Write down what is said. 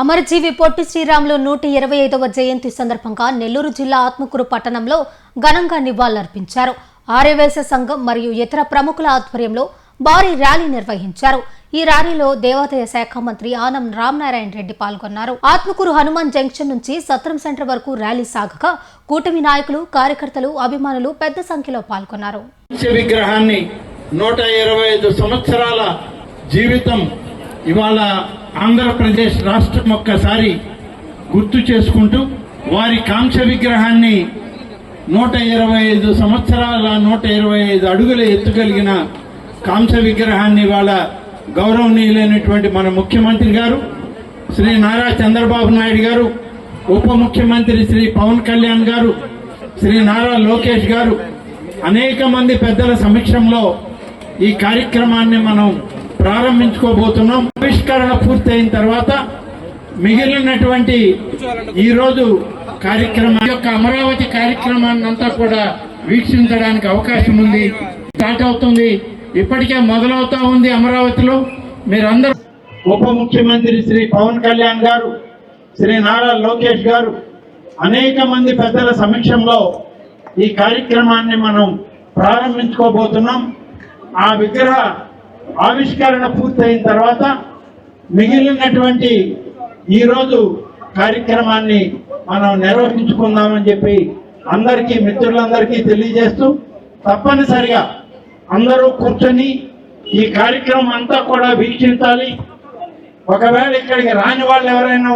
అమరజీవి పొట్టి శ్రీరాములు 125వ జయంతి సందర్భంగా నెల్లూరు జిల్లా ఆత్మకూరు పట్టణంలో ఘనంగా నివాళులర్పించారు. ఆర్యవైశ్య సంఘం మరియు ఇతర ప్రముఖుల ఆధ్వర్యంలో భారీ ర్యాలీ నిర్వహించారు. ఈ ర్యాలీలో దేవాదాయ శాఖ మంత్రి ఆనం రామనారాయణ రెడ్డి పాల్గొన్నారు. ఆత్మకూరు హనుమాన్ జంక్షన్ నుంచి సత్రం సెంటర్ వరకు ర్యాలీ సాగగా కూటమి నాయకులు, కార్యకర్తలు, అభిమానులు పెద్ద సంఖ్యలో పాల్గొన్నారు. విగ్రహాన్ని 125 సంవత్సరాల జీవితం ఇవాళ ఆంధ్రప్రదేశ్ రాష్ట్రం ఒక్కసారి గుర్తు చేసుకుంటూ వారి కాంక్ష విగ్రహాన్ని 125 సంవత్సరాల 125 అడుగుల ఎత్తుగలిగిన కాంక్ష విగ్రహాన్ని వాళ్ళ గౌరవనీయులైనటువంటి మన ముఖ్యమంత్రి గారు శ్రీ నారా చంద్రబాబు నాయుడు గారు, ఉప ముఖ్యమంత్రి శ్రీ పవన్ కళ్యాణ్ గారు, శ్రీ నారా లోకేష్ గారు అనేక మంది పెద్దల సమక్షంలో ఈ కార్యక్రమాన్ని మనం ప్రారంభించుకోబోతున్నాం. ఆవిష్కరణ పూర్తయిన తర్వాత మిగిలినటువంటి ఈరోజు కార్యక్రమం యొక్క అమరావతి కార్యక్రమాన్ని అంతా కూడా వీక్షించడానికి అవకాశం ఉంది. స్టార్ట్ అవుతుంది, ఇప్పటికే మొదలవుతా ఉంది. అమరావతిలో మీరందరూ ఉప ముఖ్యమంత్రి శ్రీ పవన్ కళ్యాణ్ గారు, శ్రీ నారా లోకేష్ గారు అనేక మంది పెద్దల సమక్షంలో ఈ కార్యక్రమాన్ని మనం ప్రారంభించుకోబోతున్నాం. ఆ విగ్రహ ఆవిష్కరణ పూర్తయిన తర్వాత మిగిలినటువంటి ఈరోజు కార్యక్రమాన్ని మనం నిర్వహించుకుందామని చెప్పి అందరికీ, మిత్రులందరికీ తెలియజేస్తూ తప్పనిసరిగా అందరూ కూర్చొని ఈ కార్యక్రమం అంతా కూడా వీక్షించాలి. ఒకవేళ ఇక్కడికి రాని వాళ్ళు ఎవరైనా